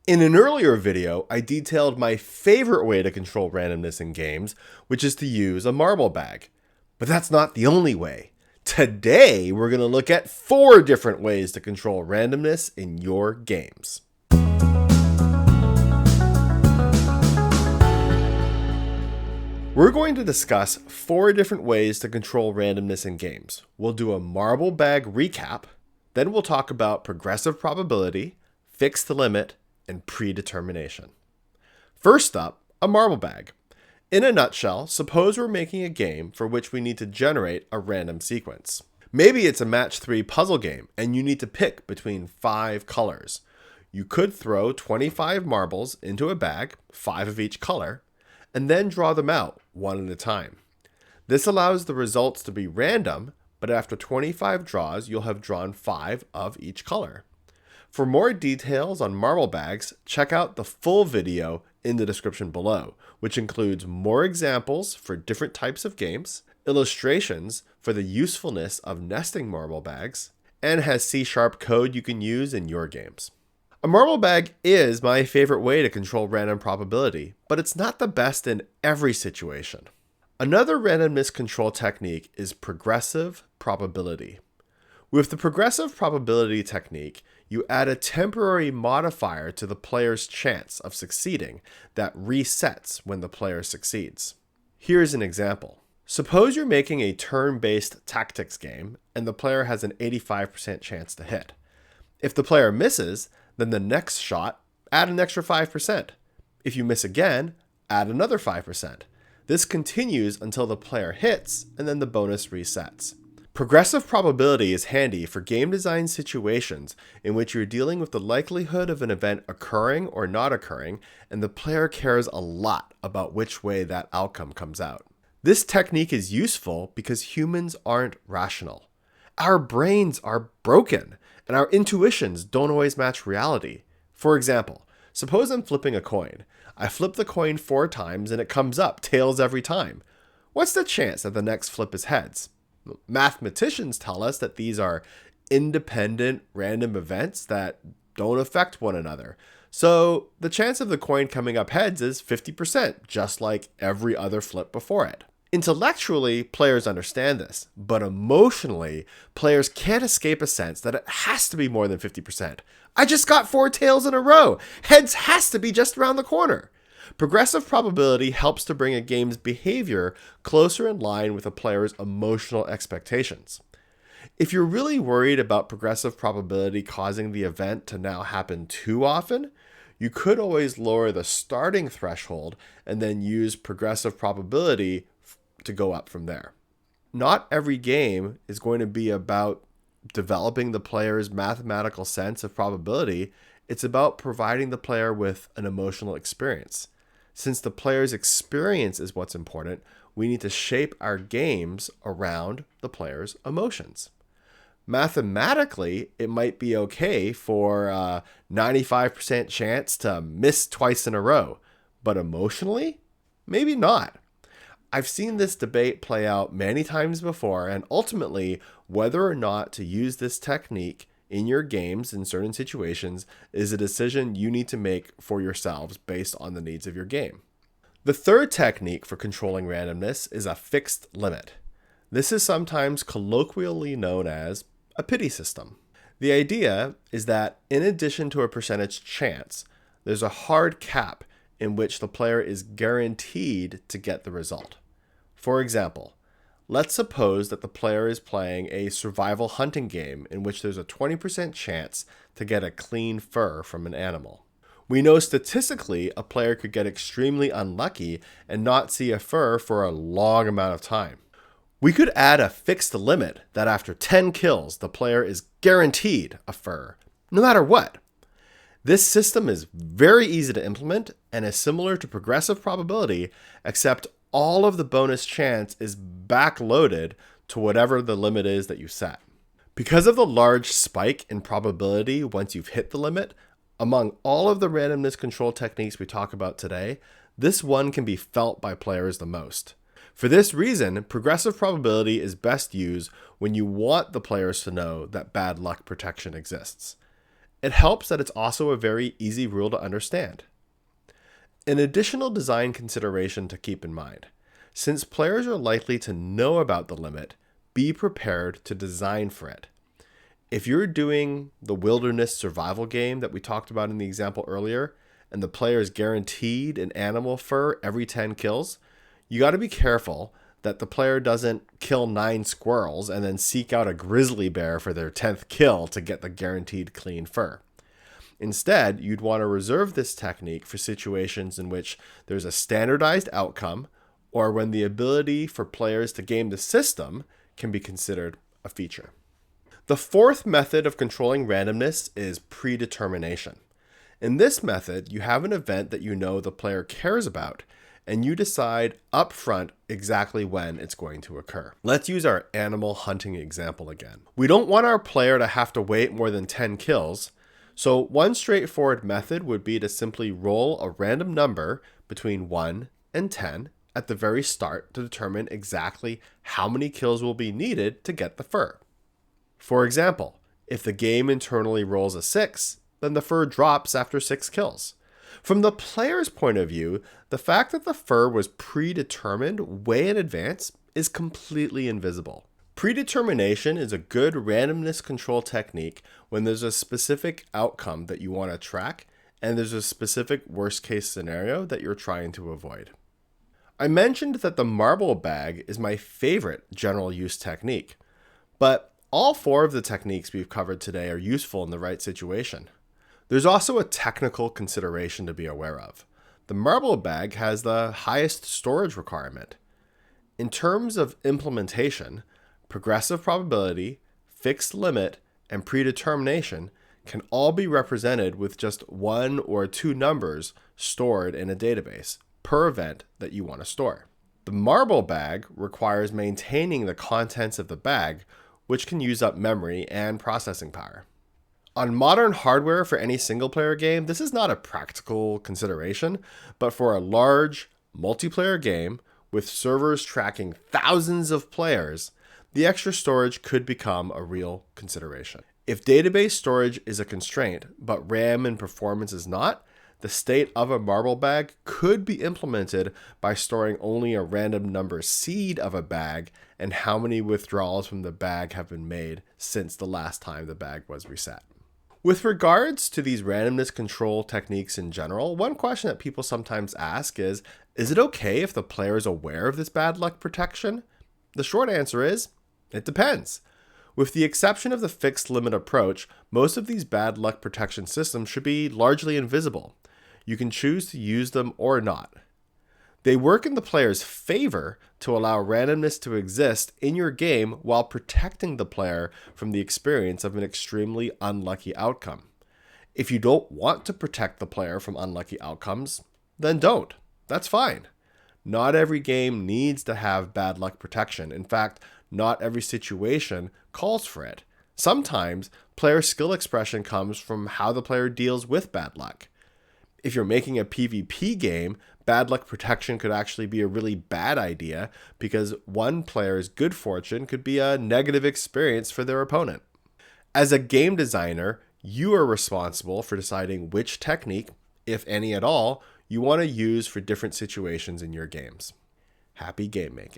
In an earlier video, I detailed my favorite way to control randomness in games, which is to use a marble bag. But that's not the only way. Today, we're going to look at 4 different ways to control randomness in your games. We're going to discuss 4 different ways to control randomness in games. We'll do a marble bag recap, then we'll talk about progressive probability, fixed limit, and predetermination. First up, a marble bag. In a nutshell, suppose we're making a game for which we need to generate a random sequence. Maybe it's a match 3 puzzle game and you need to pick between 5 colors. You could throw 25 marbles into a bag, 5 of each color, and then draw them out one at a time. This allows the results to be random, but after 25 draws, you'll have drawn 5 of each color. For more details on marble bags, check out the full video in the description below, which includes more examples for different types of games, illustrations for the usefulness of nesting marble bags, and has C# code you can use in your games. A marble bag is my favorite way to control random probability, but it's not the best in every situation. Another randomness control technique is progressive probability. With the progressive probability technique, you add a temporary modifier to the player's chance of succeeding that resets when the player succeeds. Here's an example. Suppose you're making a turn-based tactics game and the player has an 85% chance to hit. If the player misses, then the next shot, add an extra 5%. If you miss again, add another 5%. This continues until the player hits and then the bonus resets. Progressive probability is handy for game design situations in which you're dealing with the likelihood of an event occurring or not occurring, and the player cares a lot about which way that outcome comes out. This technique is useful because humans aren't rational. Our brains are broken, and our intuitions don't always match reality. For example, suppose I'm flipping a coin. I flip the coin 4 times and it comes up tails every time. What's the chance that the next flip is heads? Mathematicians tell us that these are independent random events that don't affect one another. So the chance of the coin coming up heads is 50%, just like every other flip before it. Intellectually, players understand this, but emotionally, players can't escape a sense that it has to be more than 50%. I just got 4 tails in a row. Heads has to be just around the corner. Progressive probability helps to bring a game's behavior closer in line with a player's emotional expectations. If you're really worried about progressive probability causing the event to now happen too often, you could always lower the starting threshold and then use progressive probability to go up from there. Not every game is going to be about developing the player's mathematical sense of probability. It's about providing the player with an emotional experience. Since the player's experience is what's important, we need to shape our games around the player's emotions. Mathematically, it might be okay for a 95% chance to miss twice in a row, but emotionally, maybe not. I've seen this debate play out many times before, and ultimately, whether or not to use this technique in your games in certain situations is a decision you need to make for yourselves based on the needs of your game. The third technique for controlling randomness is a fixed limit. This is sometimes colloquially known as a pity system. The idea is that in addition to a percentage chance, there's a hard cap in which the player is guaranteed to get the result. For example, let's suppose that the player is playing a survival hunting game in which there's a 20% chance to get a clean fur from an animal. We know statistically a player could get extremely unlucky and not see a fur for a long amount of time. We could add a fixed limit that after 10 kills, the player is guaranteed a fur, no matter what. This system is very easy to implement and is similar to progressive probability, except all of the bonus chance is backloaded to whatever the limit is that you set. Because of the large spike in probability once you've hit the limit, among all of the randomness control techniques we talk about today, this one can be felt by players the most. For this reason, progressive probability is best used when you want the players to know that bad luck protection exists. It helps that it's also a very easy rule to understand. An additional design consideration to keep in mind: since players are likely to know about the limit, be prepared to design for it. If you're doing the wilderness survival game that we talked about in the example earlier, and the player is guaranteed an animal fur every 10 kills, you got to be careful that the player doesn't kill 9 squirrels and then seek out a grizzly bear for their 10th kill to get the guaranteed clean fur. Instead, you'd want to reserve this technique for situations in which there's a standardized outcome, or when the ability for players to game the system can be considered a feature. The fourth method of controlling randomness is predetermination. In this method, you have an event that you know the player cares about, and you decide upfront exactly when it's going to occur. Let's use our animal hunting example again. We don't want our player to have to wait more than 10 kills, so one straightforward method would be to simply roll a random number between 1 and 10 at the very start to determine exactly how many kills will be needed to get the fur. For example, if the game internally rolls a 6, then the fur drops after 6 kills. From the player's point of view, the fact that the fur was predetermined way in advance is completely invisible. Predetermination is a good randomness control technique when there's a specific outcome that you want to track and there's a specific worst case scenario that you're trying to avoid. I mentioned that the marble bag is my favorite general use technique, but all 4 of the techniques we've covered today are useful in the right situation. There's also a technical consideration to be aware of. The marble bag has the highest storage requirement. In terms of implementation, progressive probability, fixed limit, and predetermination can all be represented with just 1 or 2 numbers stored in a database per event that you want to store. The marble bag requires maintaining the contents of the bag, which can use up memory and processing power. On modern hardware for any single-player game, this is not a practical consideration, but for a large, multiplayer game with servers tracking thousands of players, the extra storage could become a real consideration. If database storage is a constraint, but RAM and performance is not, the state of a marble bag could be implemented by storing only a random number seed of a bag and how many withdrawals from the bag have been made since the last time the bag was reset. With regards to these randomness control techniques in general, one question that people sometimes ask is it okay if the player is aware of this bad luck protection? The short answer is, it depends. With the exception of the fixed limit approach, most of these bad luck protection systems should be largely invisible. You can choose to use them or not. They work in the player's favor to allow randomness to exist in your game while protecting the player from the experience of an extremely unlucky outcome. If you don't want to protect the player from unlucky outcomes, then don't. That's fine. Not every game needs to have bad luck protection. In fact, not every situation calls for it. Sometimes player skill expression comes from how the player deals with bad luck. If you're making a PvP game, bad luck protection could actually be a really bad idea because one player's good fortune could be a negative experience for their opponent. As a game designer, you are responsible for deciding which technique, if any at all, you want to use for different situations in your games. Happy game making.